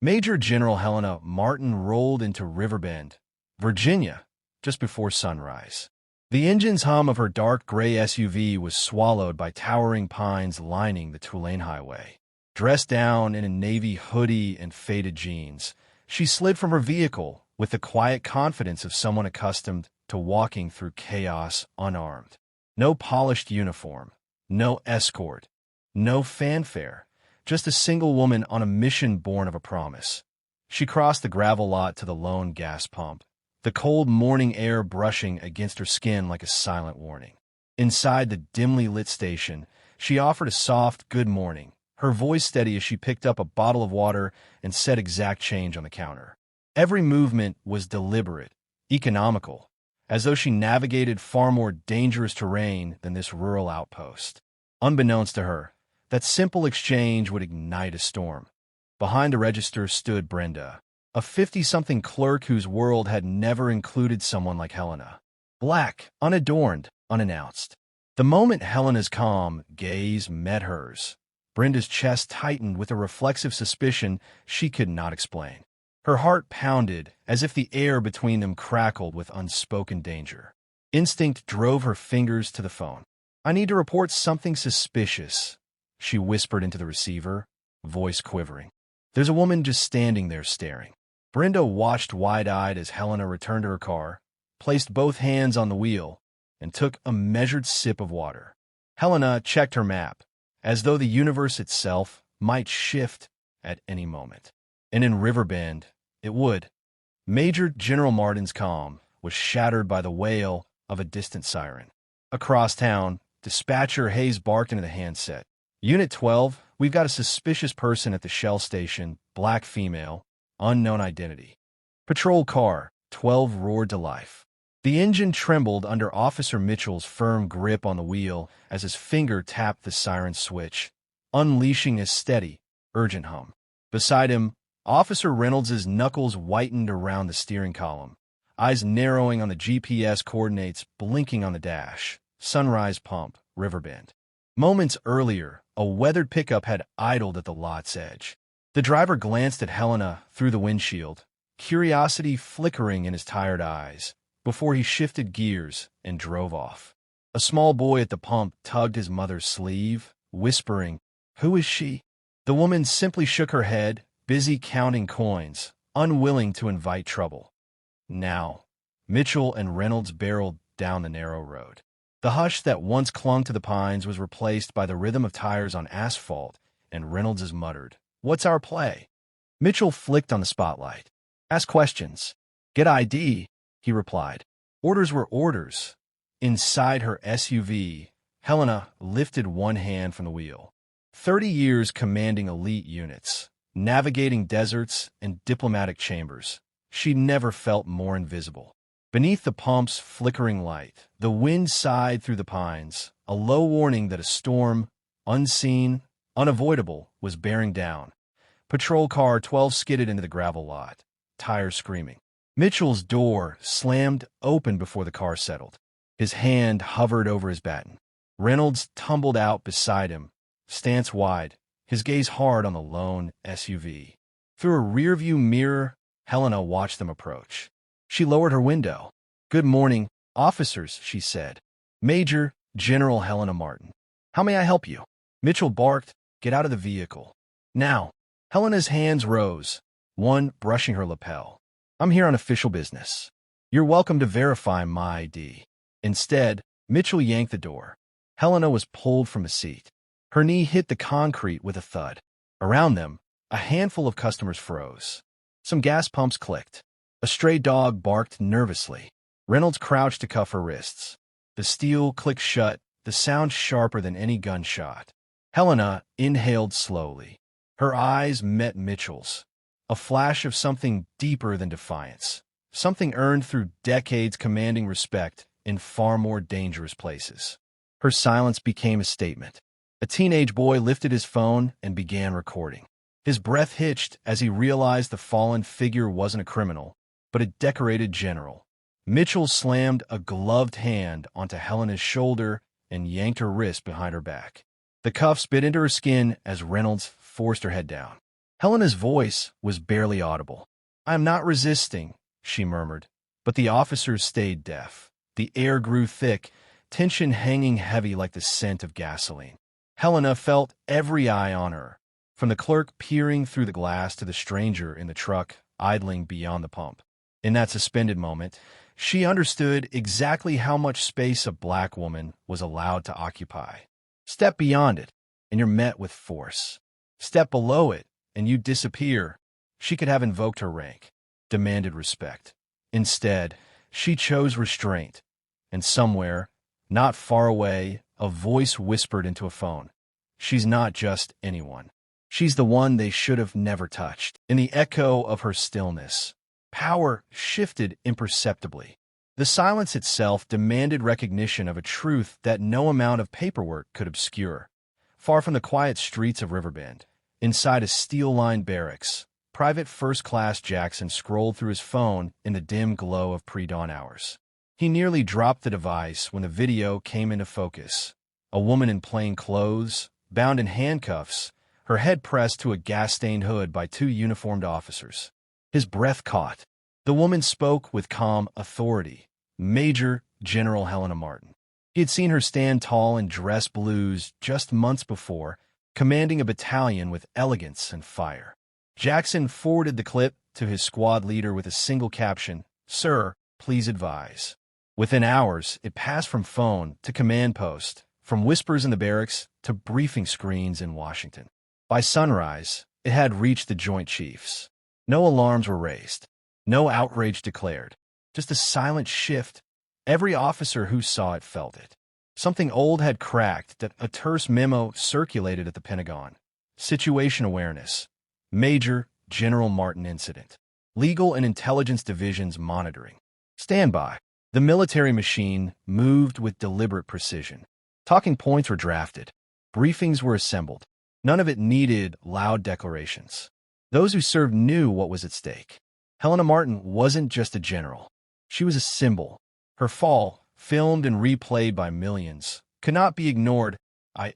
Major General Helena Martin rolled into Riverbend, Virginia, just before sunrise. The engine's hum of her dark gray SUV was swallowed by towering pines lining the two-lane highway. Dressed down in a navy hoodie and faded jeans, she slid from her vehicle with the quiet confidence of someone accustomed to walking through chaos unarmed. No polished uniform, no escort, no fanfare, just a single woman on a mission born of a promise. She crossed the gravel lot to the lone gas pump, the cold morning air brushing against her skin like a silent warning. Inside the dimly lit station, she offered a soft good morning, her voice steady as she picked up a bottle of water and set exact change on the counter. Every movement was deliberate, economical, as though she navigated far more dangerous terrain than this rural outpost. Unbeknownst to her, that simple exchange would ignite a storm. Behind the register stood Brenda, a 50-something clerk whose world had never included someone like Helena. Black, unadorned, unannounced. The moment Helena's calm gaze met hers, Brenda's chest tightened with a reflexive suspicion she could not explain. Her heart pounded as if the air between them crackled with unspoken danger. Instinct drove her fingers to the phone. "I need to report something suspicious," she whispered into the receiver, voice quivering. "There's a woman just standing there staring." Brenda watched wide-eyed as Helena returned to her car, placed both hands on the wheel, and took a measured sip of water. Helena checked her map, as though the universe itself might shift at any moment. And in Riverbend, it would. Major General Martin's calm was shattered by the wail of a distant siren. Across town, dispatcher Hayes barked into the handset. "Unit 12, we've got a suspicious person at the Shell station, black female, unknown identity." "Patrol car," 12 roared to life. The engine trembled under Officer Mitchell's firm grip on the wheel as his finger tapped the siren switch, unleashing a steady, urgent hum. Beside him, Officer Reynolds's knuckles whitened around the steering column, eyes narrowing on the GPS coordinates, blinking on the dash. Sunrise Pump, Riverbend. Moments earlier, a weathered pickup had idled at the lot's edge. The driver glanced at Helena through the windshield, curiosity flickering in his tired eyes, before he shifted gears and drove off. A small boy at the pump tugged his mother's sleeve, whispering, "Who is she?" The woman simply shook her head, busy counting coins, unwilling to invite trouble. Now, Mitchell and Reynolds barreled down the narrow road. The hush that once clung to the pines was replaced by the rhythm of tires on asphalt, and Reynolds muttered, "What's our play?" Mitchell flicked on the spotlight. "Ask questions. Get ID," he replied. Orders were orders. Inside her SUV, Helena lifted one hand from the wheel. 30 years commanding elite units, navigating deserts and diplomatic chambers, she never felt more invisible. Beneath the pump's flickering light, the wind sighed through the pines, a low warning that a storm, unseen, unavoidable, was bearing down. Patrol car 12 skidded into the gravel lot, tires screaming. Mitchell's door slammed open before the car settled. His hand hovered over his baton. Reynolds tumbled out beside him, stance wide, his gaze hard on the lone SUV. Through a rearview mirror, Helena watched them approach. She lowered her window. "Good morning, officers," she said. "Major General Helena Martin. How may I help you?" Mitchell barked, "Get out of the vehicle." Now, Helena's hands rose, one brushing her lapel. "I'm here on official business. You're welcome to verify my ID." Instead, Mitchell yanked the door. Helena was pulled from a seat. Her knee hit the concrete with a thud. Around them, a handful of customers froze. Some gas pumps clicked. A stray dog barked nervously. Reynolds crouched to cuff her wrists. The steel clicked shut, the sound sharper than any gunshot. Helena inhaled slowly. Her eyes met Mitchell's. A flash of something deeper than defiance. Something earned through decades commanding respect in far more dangerous places. Her silence became a statement. A teenage boy lifted his phone and began recording. His breath hitched as he realized the fallen figure wasn't a criminal, but a decorated general. Mitchell slammed a gloved hand onto Helena's shoulder and yanked her wrist behind her back. The cuffs bit into her skin as Reynolds forced her head down. Helena's voice was barely audible. "I am not resisting," she murmured, but the officers stayed deaf. The air grew thick, tension hanging heavy like the scent of gasoline. Helena felt every eye on her, from the clerk peering through the glass to the stranger in the truck idling beyond the pump. In that suspended moment, she understood exactly how much space a black woman was allowed to occupy. Step beyond it, and you're met with force. Step below it, and you disappear. She could have invoked her rank, demanded respect. Instead, she chose restraint, and somewhere, not far away, a voice whispered into a phone. "She's not just anyone. She's the one they should have never touched." In the echo of her stillness, power shifted imperceptibly. The silence itself demanded recognition of a truth that no amount of paperwork could obscure. Far from the quiet streets of Riverbend, inside a steel-lined barracks, Private First Class Jackson scrolled through his phone in the dim glow of pre-dawn hours. He nearly dropped the device when the video came into focus. A woman in plain clothes, bound in handcuffs, her head pressed to a gas-stained hood by two uniformed officers. His breath caught. The woman spoke with calm authority. Major General Helena Martin. He had seen her stand tall in dress blues just months before, commanding a battalion with elegance and fire. Jackson forwarded the clip to his squad leader with a single caption, "Sir, please advise." Within hours, it passed from phone to command post, from whispers in the barracks to briefing screens in Washington. By sunrise, it had reached the Joint Chiefs. No alarms were raised, no outrage declared, just a silent shift. Every officer who saw it felt it. Something old had cracked, that a terse memo circulated at the Pentagon. Situation awareness. Major General Martin incident. Legal and intelligence divisions monitoring. Standby. The military machine moved with deliberate precision. Talking points were drafted. Briefings were assembled. None of it needed loud declarations. Those who served knew what was at stake. Helena Martin wasn't just a general. She was a symbol. Her fall, filmed and replayed by millions, could not be ignored.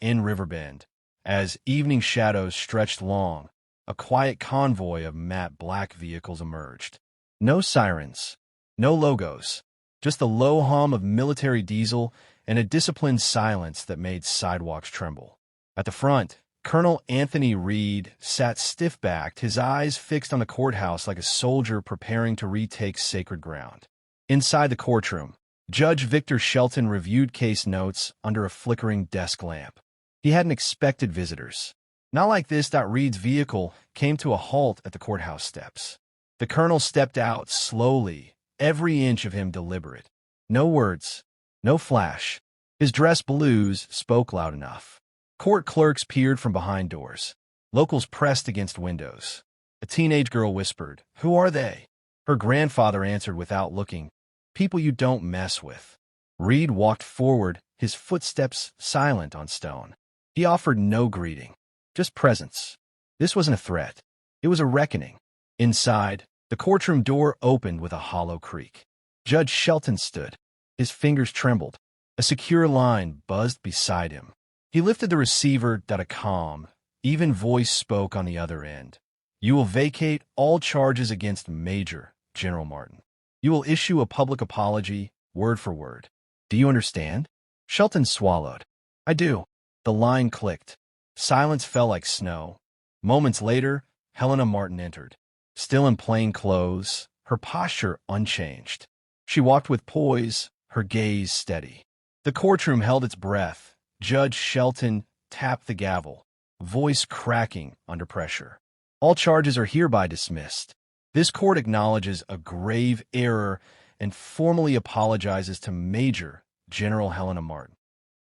In Riverbend, as evening shadows stretched long, a quiet convoy of matte black vehicles emerged. No sirens, no logos, just the low hum of military diesel and a disciplined silence that made sidewalks tremble. At the front, Colonel Anthony Reed sat stiff-backed, his eyes fixed on the courthouse like a soldier preparing to retake sacred ground. Inside the courtroom, Judge Victor Shelton reviewed case notes under a flickering desk lamp. He hadn't expected visitors. Not like this. Reed's vehicle came to a halt at the courthouse steps. The colonel stepped out slowly, every inch of him deliberate. No words, no flash. His dress blues spoke loud enough. Court clerks peered from behind doors. Locals pressed against windows. A teenage girl whispered, "Who are they?" Her grandfather answered without looking, "People you don't mess with." Reed walked forward, his footsteps silent on stone. He offered no greeting, just presence. This wasn't a threat. It was a reckoning. Inside, the courtroom door opened with a hollow creak. Judge Shelton stood. His fingers trembled. A secure line buzzed beside him. He lifted the receiver. A calm, even voice spoke on the other end. "You will vacate all charges against Major General Martin. You will issue a public apology, word for word. Do you understand?" Shelton swallowed. "I do." The line clicked. Silence fell like snow. Moments later, Helena Martin entered. Still in plain clothes, her posture unchanged. She walked with poise, her gaze steady. The courtroom held its breath. Judge Shelton tapped the gavel, voice cracking under pressure. "All charges are hereby dismissed. This court acknowledges a grave error and formally apologizes to Major General Helena Martin."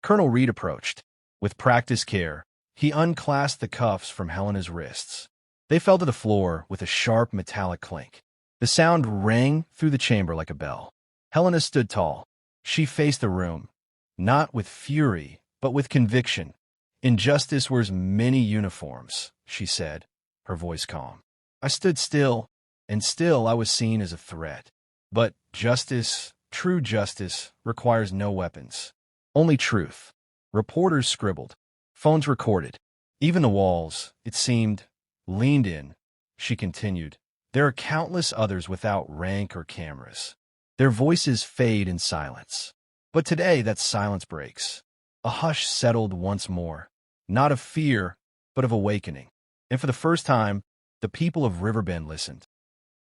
Colonel Reed approached. With practiced care, he unclasped the cuffs from Helena's wrists. They fell to the floor with a sharp metallic clink. The sound rang through the chamber like a bell. Helena stood tall. She faced the room, not with fury, but with conviction. "Injustice wears many uniforms," she said, her voice calm. "I stood still, and still I was seen as a threat. But justice, true justice, requires no weapons. Only truth." Reporters scribbled. Phones recorded. Even the walls, it seemed, leaned in. She continued, "There are countless others without rank or cameras. Their voices fade in silence. But today that silence breaks. A hush settled once more, not of fear, but of awakening. And for the first time, the people of Riverbend listened.